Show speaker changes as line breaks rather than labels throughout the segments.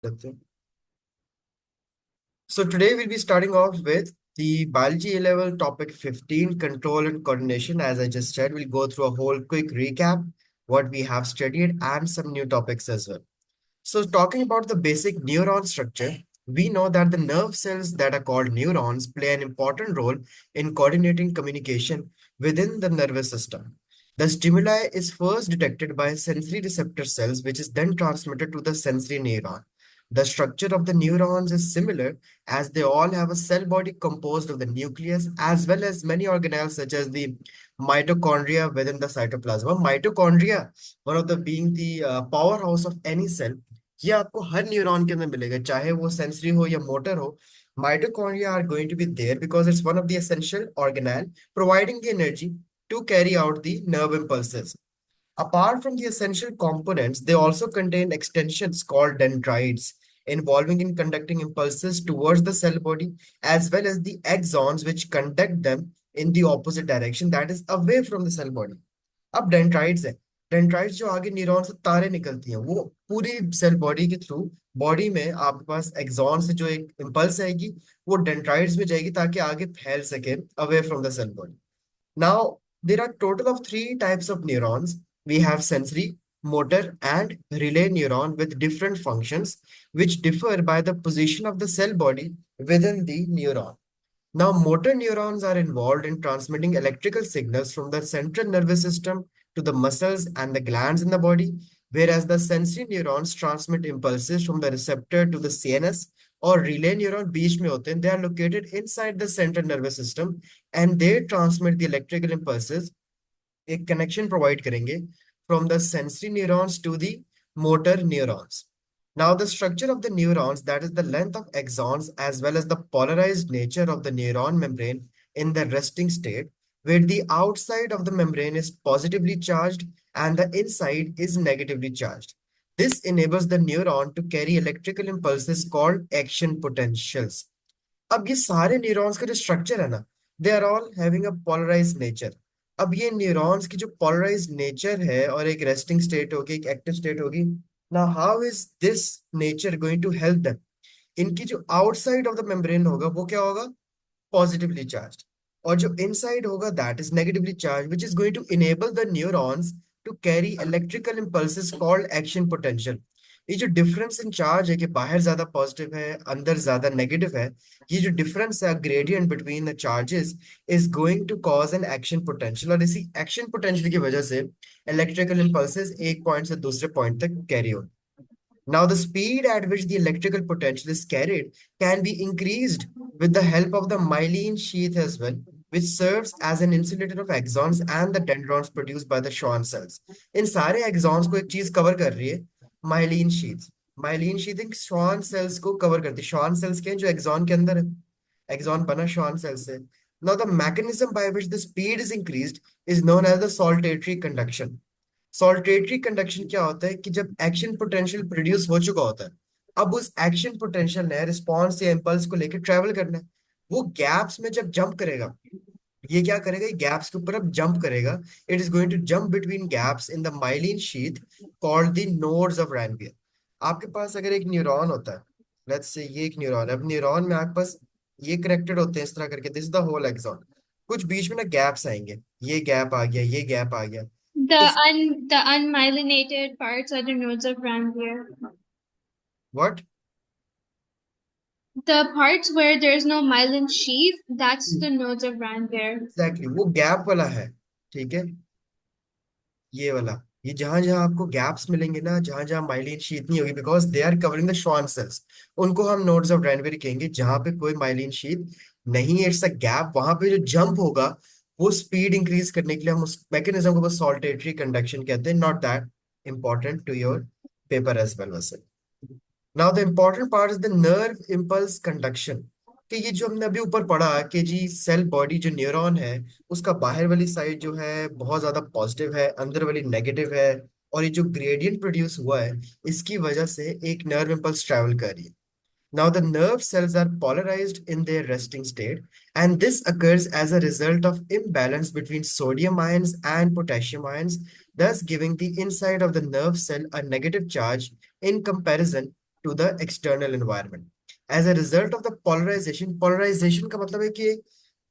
Okay. So today we'll be starting off with the biology A-level topic 15, control and coordination. As I just said, we'll go through a whole quick recap, what we have studied and some new topics as well. So talking about the basic neuron structure, we know that the nerve cells that are called neurons play an important role in coordinating communication within the nervous system. The stimuli is first detected by sensory receptor cells, which is then transmitted to the sensory neuron. The structure of the neurons is similar as they all have a cell body composed of the nucleus as well as many organelles such as the mitochondria within the cytoplasm. Mitochondria, one of the being the powerhouse of any cell, ये आपको हर neuron के अंदर मिलेगा चाहे वो sensory हो या motor हो. Mitochondria are going to be there because it's one of the essential organelle providing the energy to carry out the nerve impulses. Apart from the essential components, they also contain extensions called dendrites, involving in conducting impulses towards the cell body, as well as the axons, which conduct them in the opposite direction, that is away from the cell body. अब dendrites है. Dendrites जो आगे neuron से तारे निकलती हैं वो पूरी सेल बॉडी के थ्रू बॉडी में आपके पास एक्सॉन से जो एक इम्पल्स आएगी वो डेंड्राइट्स में जाएगी ताकि आगे फैल सके away from the cell body. Now, there are total of three types of neurons. We have sensory, motor, and relay neuron with different functions, which differ by the position of the cell body within the neuron. Now, motor neurons are involved in transmitting electrical signals from the central nervous system to the muscles and the glands in the body, whereas the sensory neurons transmit impulses from the receptor to the CNS or relay neuron बीच में होते हैं. They are located inside the central nervous system and they transmit the electrical impulses. एक connection provide करेंगे from the sensory neurons to the motor neurons. Now, the structure of the neurons, that is the length of axons as well as the polarized nature of the neuron membrane in the resting state, where the outside of the membrane is positively charged and the inside is negatively charged. This enables the neuron to carry electrical impulses called action potentials. अब ये सारे neurons का जो structure है ना, they are all having a polarised nature. अब ये neurons की जो पोलराइज्ड नेचर है और एक रेस्टिंग स्टेट होगी एक एक्टिव स्टेट होगी. Now how is this nature going to help them? इनकी जो आउटसाइड ऑफ द मेम्ब्रेन होगा वो क्या होगा? Positively charged. और जो इनसाइड होगा that is negatively charged, which is going to enable the neurons to carry electrical impulses called action potential. ये जो डिफरेंस इन चार्ज है कि बाहर ज्यादा पॉजिटिव है अंदर ज्यादा नेगेटिव है, ये जो डिफरेंस है gradient between the charges is going to cause an action potential. और इसी एक्शन पोटेंशियल की वजह से इलेक्ट्रिकल इंपल्सेस एक पॉइंट से दूसरे पॉइंट तक कैरी हो. Now, the speed at which the electrical potential is carried can be increased with the help of the myelin sheath as well, which serves as an insulator of axons and the dendrons produced by the Schwann cells. इन सारे axons को एक चीज cover कर रही है, myelin sheath. myelin sheath इन Schwann cells को cover करती है. Schwann cells के हैं जो axon के अंदर है. Axon बना Schwann cells से. Now, the mechanism by which the speed is increased is known as the saltatory conduction. Saltatory conduction क्या होता है कि जब एक्शन पोटेंशियल प्रोड्यूस हो चुका होता है, अब उस एक्शन पोटेंशियल ने रिस्पॉन्स या इम्पल्स को लेकर ट्रेवल करना है. वो गैप्स में जब जंप करेगा, ये क्या करेगा? ये गैप्स के ऊपर अब जंप करेगा. It is going to jump between gaps in the myelin sheath called the nodes of Ranvier. आपके पास अगर एक न्यूरॉन होता है, लेट्स से ये एक न्यूरॉन है. अब न्यूरॉन में आपके पास ये कनेक्टेड होते हैं इस तरह करके, this is the whole axon. कुछ बीच में ना गैप्स आएंगे, ये गैप आ गया, ये गैप आ गया.
The unmyelinated parts are the nodes of Ranvier.
What?
The parts where there's no myelin sheath, that's the nodes of Ranvier.
Exactly वो गैप वाला है. ठीक है, ये वाला, ये जहां जहां आपको गैप्स मिलेंगे ना, जहां जहां माइलिन शीथ नहीं होगी, because they are covering the Schwann cells, उनको हम नोड्स ऑफ रैनवेयर कहेंगे. जहां पे कोई माइलिन शीथ नहीं है, इट्स अ गैप, वहां पे जो जंप होगा वो स्पीड इंक्रीज करने के लिए हम उस मैकेनिज्म को बस सॉल्टेटरी कंडक्शन कहते हैं. Not that important to your paper as well वैसे. Now the important part is the nerve impulse conduction. कि ये जो हमने अभी ऊपर पढ़ा कि जी सेल बॉडी जो न्यूरॉन है उसका बाहर वाली साइड जो है बहुत ज्यादा पॉजिटिव है, अंदर वाली नेगेटिव है, और ये जो ग्रेडियंट प्रोड्यूस हुआ है इसकी वजह से एक नर्व इम्पल्स ट्रैवल कर रही है. Now, the nerve cells are polarized in their resting state, and this occurs as a result of imbalance between sodium ions and potassium ions, thus giving the inside of the nerve cell a negative charge in comparison to the external environment. As a result of the polarization, polarization का मतलब है कि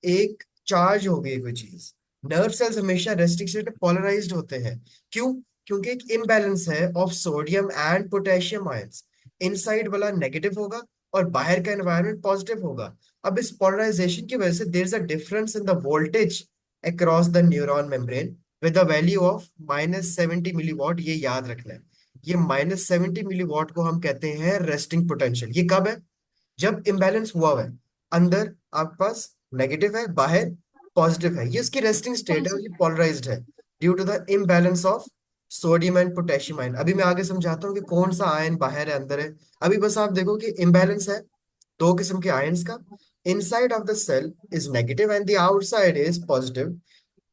एक charge हो गई कोई चीज। Nerve cells हमेशा रेस्टिंग स्टेट में पोलराइज्ड होते हैं। क्यों? क्योंकि एक इम्बैलेंस है of sodium and potassium ions. Inside वाला नेगेटिव होगा और बाहर का एनवायरनमेंट पॉजिटिव होगा। अब इस पोलराइजेशन की वजह से there is a difference in the voltage across the neuron membrane with a value of -70 millivolt. ये याद रखना है। ये -70 मिलीवॉट को हम कहते हैं रेस्टिंग पोटेंशियल। ये कब है? जब इम्बैलेंस हुआ हुआ है। अंदर आपके पास नेगेटिव है, बाहर पॉजिटिव है। ये इसकी रेस्टिंग स्टेट है और ये पोलराइज्ड है due to the imbalance of sodium and potassium ion. अभी मैं आगे समझाता हूँ कि कौन सा आयन बाहर है अंदर है। अभी बस आप देखो कि इम्बैलेंस है दो किस्म के आयंस का। Inside of the cell is negative and the outside is positive.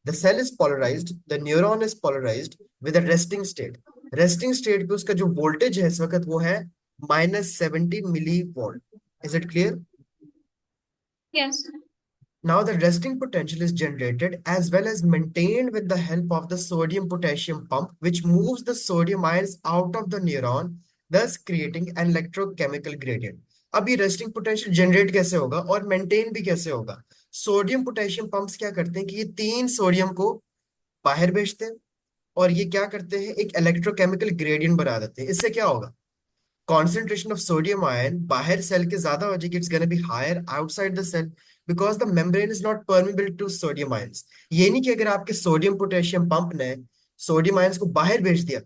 The cell is polarised, the neuron is polarised with a resting state. Resting state पे उसका जो वोल्टेज है इस वक्त वो है -70 millivolt. Is it clear?
Yes.
Now the resting potential is generated as well as maintained with the help of the sodium potassium pump, which moves the sodium ions out of the neuron, thus creating an electrochemical gradient. अब ये resting potential generate कैसे होगा और maintain भी कैसे होगा? Sodium potassium pumps क्या करते हैं कि ये तीन सोडियम को बाहर भेजते हैं और ये क्या करते हैं, एक इलेक्ट्रोकेमिकल ग्रेडियंट बना देते हैं। इससे क्या होगा? concentration of sodium ion बाहर सेल के ज्यादा हो जाएगी, it's gonna be higher outside the cell because the membrane is not permeable to sodium ions. ये नहीं कि अगर आपके सोडियम पोटेशियम पंप ने सोडियम आयंस को बाहर भेज दिया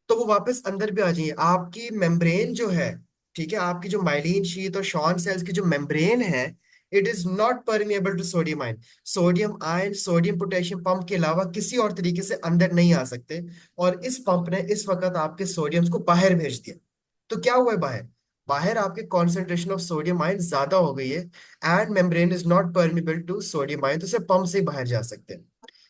तो वो वापस अंदर भी आ जाइए। आपकी मेम्ब्रेन जो है, ठीक है, आपकी जो माइलिन शीथ और शॉन सेल्स की जो मेम्ब्रेन है, it is not permeable to sodium ion. Sodium ion sodium potassium pump के अलावा किसी और तरीके से अंदर नहीं आ सकते। और इस पंप ने इस वक्त आपके सोडियम्स को बाहर भेज दिया। तो क्या हुआ है बाहर? बाहर आपके कॉन्सेंट्रेशन ऑफ सोडियम आयन ज्यादा हो गई है and membrane is not permeable to sodium ion, तो सिर्फ पंप से ही बाहर जा सकते हैं।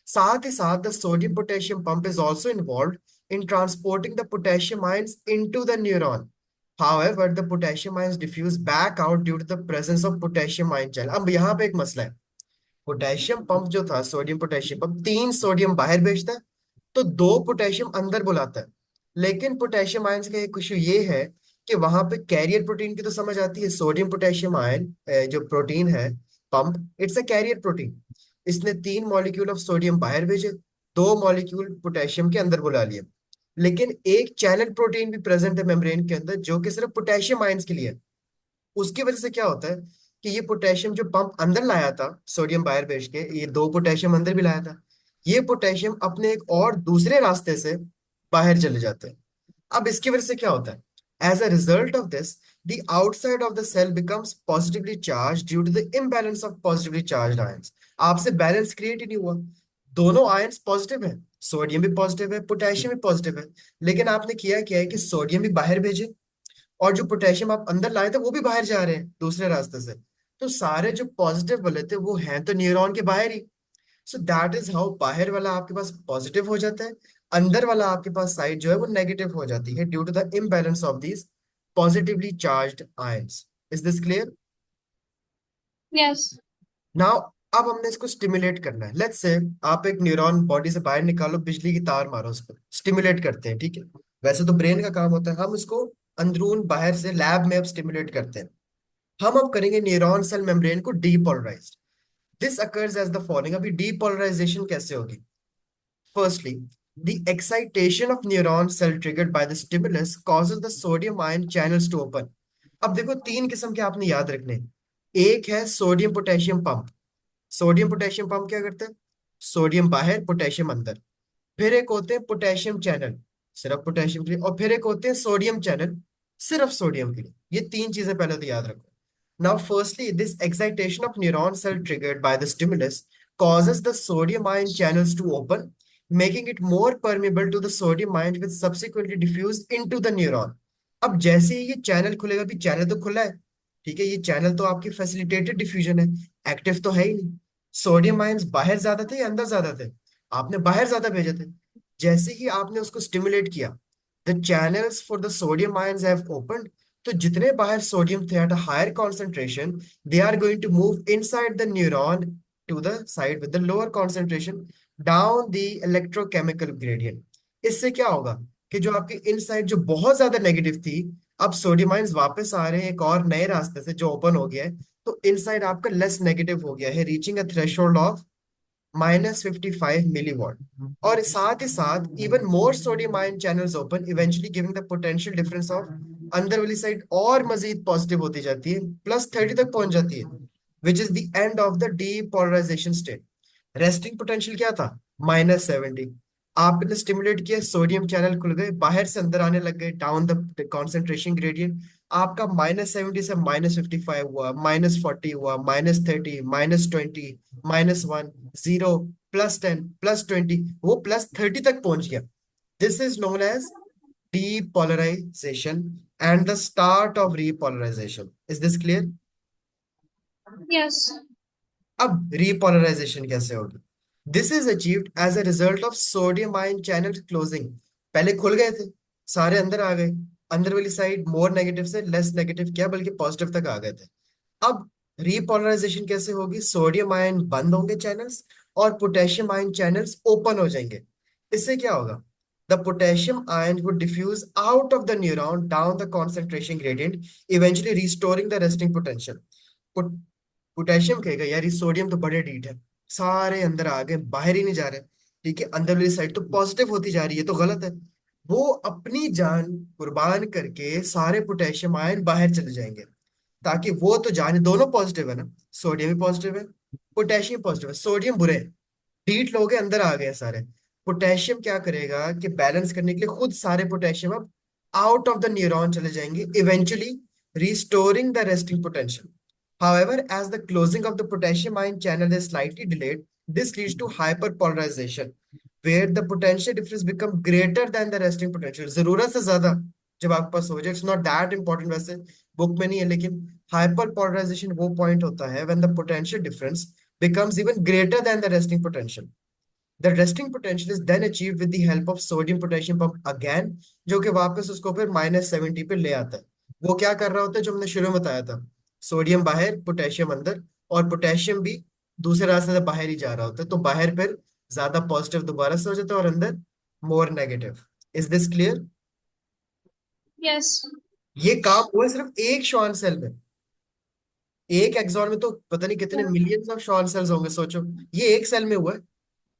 साथ ही साथ the sodium potassium pump is also involve in transporting the potassium ions into the neuron. However, the potassium ions diffuse back out due to the presence of potassium ion channel. अब यहाँ पे एक मसला है। पोटेशियम पंप जो था, sodium potassium pump, तीन sodium बाहर भेजता है तो दो पोटेशियम अंदर बुलाता है। लेकिन पोटेशियम आयंस का एक इशू ये है कि वहां पे कैरियर प्रोटीन की तो समझ आती है। सोडियम पोटेशियम आयन जो प्रोटीन है pump, it's a carrier protein. इसने तीन मॉलिक्यूल ऑफ सोडियम बाहर भेजे, दो मॉलिक्यूल पोटेशियम के अंदर बुला लिए। लेकिन एक चैनल प्रोटीन भी प्रेजेंट है मेम्ब्रेन के अंदर जो कि सिर्फ पोटेशियम आयंस के लिए है। उसकी वजह से क्या होता है कि ये पोटेशियम जो पंप अंदर लाया था सोडियम बाहर भेज के, ये दो पोटेशियम अंदर भी लाया था, ये पोटेशियम अपने एक और दूसरे रास्ते से बाहर चले जाते हैं। अब इसकी वजह से क्या होता है? As a result of this the outside of the cell becomes positively charged due to the imbalance of positively charged ions. आपसे बैलेंस क्रिएट ही नहीं हुआ। दोनों आयंस पॉजिटिव है, सोडियम भी पॉजिटिव है पोटेशियम भी पॉजिटिव है, लेकिन आपने किया क्या है कि सोडियम भी बाहर भेजे और जो पोटेशियम आप अंदर लाए थे वो भी बाहर जा रहे हैं दूसरे रास्ते से। तो सारे जो पॉजिटिव वाले थे वो हैं तो न्यूरॉन के बाहर ही। सो दैट इज हाउ बाहर वाला आपके पास पॉजिटिव हो जाता है, अंदर वाला आपके पास साइड जो है वो नेगेटिव हो जाती है due to the imbalance of these positively charged ions. Is this clear?
Yes.
Now अब हमने इसको स्टिमुलेट करना है। लेट्स से आप एक न्यूरॉन बॉडी से बाहर निकालो, बिजली की तार मारो उस पर, स्टिमुलेट करते हैं, ठीक है। वैसे तो ब्रेन का काम होता है, हम इसको अंदरून बाहर से लैब में अब स्टिमुलेट करते हैं। हम अब करेंगे न्यूरॉन सेल मेम्ब्रेन को depolarise. This occurs as the following. अभी डीपोलराइजेशन कैसे होगी? Firstly, the excitation of neuron cell triggered by the stimulus causes the sodium ion channels to open. अब देखो तीन किस्म के आपने याद रखने हैं। एक है sodium potassium pump. Sodium potassium pump क्या करते हैं? सोडियम बाहर पोटेशियम अंदर। फिर एक होते हैं पोटेशियम चैनल, सिर्फ पोटेशियम के लिए। और फिर एक होते हैं सोडियम चैनल, सिर्फ सोडियम के लिए। ये तीन चीजें पहले तो याद रखो। Now, firstly, this excitation of neuron cell triggered by the stimulus causes the sodium ion channels to open, making it more permeable to the sodium ion, which subsequently diffuse into the neuron. अब जैसे ही ये channel खुलेगा, भी channel तो खुला है, ठीक है, ये चैनल तो आपकी फैसिलिटेटेड डिफ्यूजन है, एक्टिव तो है ही नहीं। सोडियम आयंस बाहर ज्यादा थे या अंदर ज्यादा थे? आपने बाहर ज्यादा भेजे थे। जैसे ही आपने उसको स्टिमुलेट किया, the channels for the sodium ions have open. तो जितने बाहर सोडियम थे at a higher concentration, they are going to move inside the neuron to the side with the lower concentration down the electrochemical gradient. इससे क्या होगा कि जो आपकी इनसाइड जो बहुत ज्यादा नेगेटिव थी, अब सोडियम आयंस वापस आ रहे हैं एक और नए रास्ते से जो ओपन हो गया है, तो इनसाइड आपका लेस नेगेटिव हो गया है, reaching a threshold of -55 milliwatt. और साथ ही साथ even more sodium ion channels open, eventually giving the potential difference of अंदर वाली साइड और मजीद पॉजिटिव होती जाती है, +30 तक पहुंच जाती है, which is the end of the depolarisation state. Resting potential क्या था? -70। आपने स्टिमुलेट किया, सोडियम चैनल खुल गए, बाहर से अंदर आने लग गए, डाउन द कॉन्सेंट्रेशन ग्रेडियंट। आपका -70 से -55 हुआ, -40 हुआ, -30, -20, -1, 0, +10, +20, वो +30 तक पहुंच गया। This is known as depolarization and the start of repolarization. Is this clear?
Yes.
अब repolarization कैसे होगी? This is achieved as a result of sodium ion channel closing. पहले खुल गए थे, सारे अंदर आ गए, अंदर वाली साइड मोर नेगेटिव से लेस नेगेटिव क्या बल्कि पॉजिटिव तक आ गए थे। अब रीपोलराइजेशन कैसे होगी? सोडियम आयन बंद होंगे चैनल्स, और पोटेशियम आयन चैनल्स ओपन हो जाएंगे। इससे क्या होगा? The potassium ion would diffuse out of the neuron down the concentration gradient, eventually restoring the resting potential. Potassium कहेगा यार ये सोडियम तो बड़े डीट है, सारे अंदर आ गए, बाहर ही नहीं जा रहे। ठीक है, अंदर वाली साइड तो पॉजिटिव होती जा रही है, तो गलत है। वो अपनी जान कुर्बान करके सारे पोटेशियम आयन बाहर चले जाएंगे, ताकि वो तो जाने, दोनों पॉजिटिव है ना, सोडियम भी पॉजिटिव है, पोटेशियम पॉजिटिव है, सोडियम बुरे हैं, डीट लोग हैं, अंदर आ गए हैं सारे। पोटेशियम क्या करेगा कि बैलेंस करने के लिए खुद सारे पोटेशियम अब आउट ऑफ द न्यूरॉन चले जाएंगे, eventually restoring the resting potential. However, as the closing of the potassium ion channel is slightly delayed, this leads to hyperpolarization, where the potential difference become greater than the resting potential. जरूरत से ज्यादा जब आपके पास हो जाए, it's not that important, वैसे book में नहीं है, लेकिन हाइपर पोलराइजेशन वो पॉइंट होता है when the potential difference becomes even greater than the resting potential. The resting potential is then achieved with the help of sodium potassium pump again, जो कि वापस उसको फिर -70 पे ले आता है। वो क्या कर रहा होता है जो हमने शुरू में बताया था, सोडियम बाहर पोटेशियम अंदर, और पोटेशियम भी दूसरे रास्ते से बाहर ही जा रहा होता है, तो बाहर फिर ज्यादा पॉजिटिव दोबारा से हो जाता है और अंदर more negative. Is this clear?
Yes.
ये काम हुआ है सिर्फ एक श्वान सेल में। एक एक्सॉन में तो पता नहीं कितने
Yeah.
Millions of Schwann cells होंगे, सोचो। ये एक सेल में हुआ है।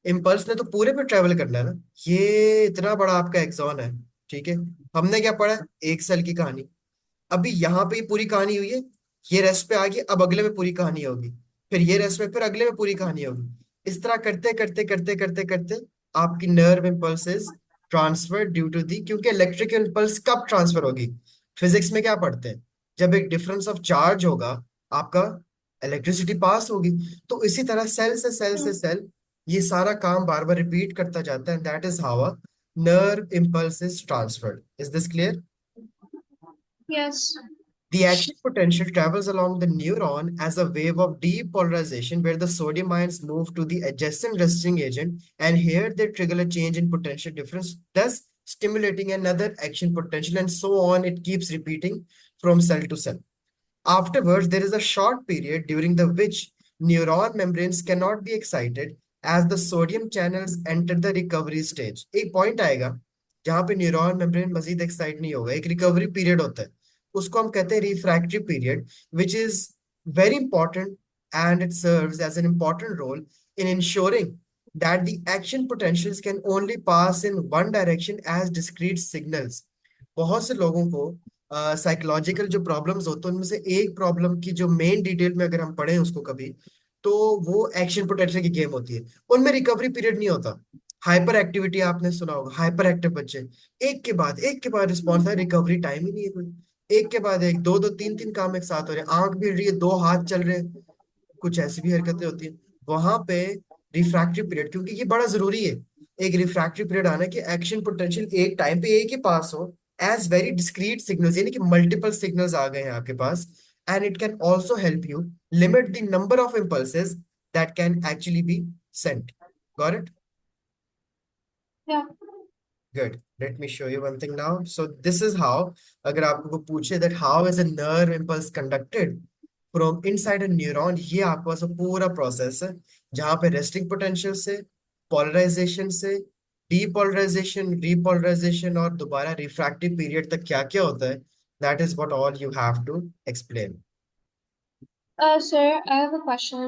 इम्पल्स ने तो पूरे पे ट्रेवल करना है ना। ये इतना बड़ा आपका एक्सॉन है। ठीक है, हमने क्या पढ़ा? एक सेल की कहानी। अभी यहाँ पे पूरी कहानी हुई है, ये रेस्ट पे आ गई, अब अगले में पूरी कहानी होगी, फिर ये रेस्ट में, फिर अगले में पूरी कहानी होगी। इस तरह करते करते करते करते करते आपकी nerve impulses transfer due to the, क्योंकि इलेक्ट्रिक इम्पल्स कब ट्रांसफर होगी? फिजिक्स में क्या पढ़ते हैं? जब एक डिफरेंस ऑफ चार्ज होगा, आपका इलेक्ट्रिसिटी पास होगी। तो इसी तरह सेल से सेल से सेल ये सारा काम बार बार रिपीट करता जाता है, that is how a nerve impulse is transferred. Is this clear?
Yes.
The action potential travels along the neuron as a wave of depolarization where the sodium ions move to the adjacent resisting agent, and here they trigger a change in potential difference, thus stimulating another action potential, and so on. It keeps repeating from cell to cell. Afterwards, there is a short period during the which neuron membranes cannot be excited as the sodium channels enter the recovery stage. एक point आएगा जहां पे neuron membrane मजीद excite नहीं होगा, एक recovery period होता है, उसको हम कहते हैं refractory period, which is very important, and it serves as an important role in ensuring that the action potentials can only pass in one direction as discrete signals. बहुत से लोगों को साइकोलॉजिकल जो प्रॉब्लम्स होते हैं उनमें से एक प्रॉब्लम की जो मेन डिटेल में अगर हम पढ़ें उसको कभी, तो वो एक्शन पोटेंशियल की गेम होती है। उनमें रिकवरी पीरियड नहीं होता। हाइपर एक्टिविटी आपने सुना होगा, हाइपर एक्टिव बच्चे, एक के बाद रिस्पॉन्स है, रिकवरी टाइम ही नहीं है कोई। एक के बाद एक, दो दो तीन तीन काम एक साथ हो रहे हैं, आंख भी रही है, दो हाथ चल रहे हैं, कुछ ऐसी भी हरकतें होती हैं वहां पे। रिफ्रैक्टिव पीरियड, क्योंकि ये बड़ा जरूरी है, एक रिफ्रैक्टिव पीरियड आना कि एक्शन पोटेंशियल एक टाइम पे एक ही पास हो एज वेरी डिस्क्रीट सिग्नल्स, यानी कि मल्टीपल सिग्नल्स आ गए हैं आपके पास। And it can also help you limit the number of impulses that can actually be sent. Got it?
Yeah.
Good. Let me show you one thing now. So this is how, अगर आपको कोई पूछे that how is a nerve impulse conducted from inside a neuron, ये आपके पास वो पूरा process है जहाँ पे रेस्टिंग पोटेंशियल से, पोलराइजेशन से, डीपोलराइजेशन, रीपोलराइजेशन और दोबारा रिफ्रैक्टिव पीरियड तक क्या क्या होता है, That is what all you have to explain.
Sir, I have a question.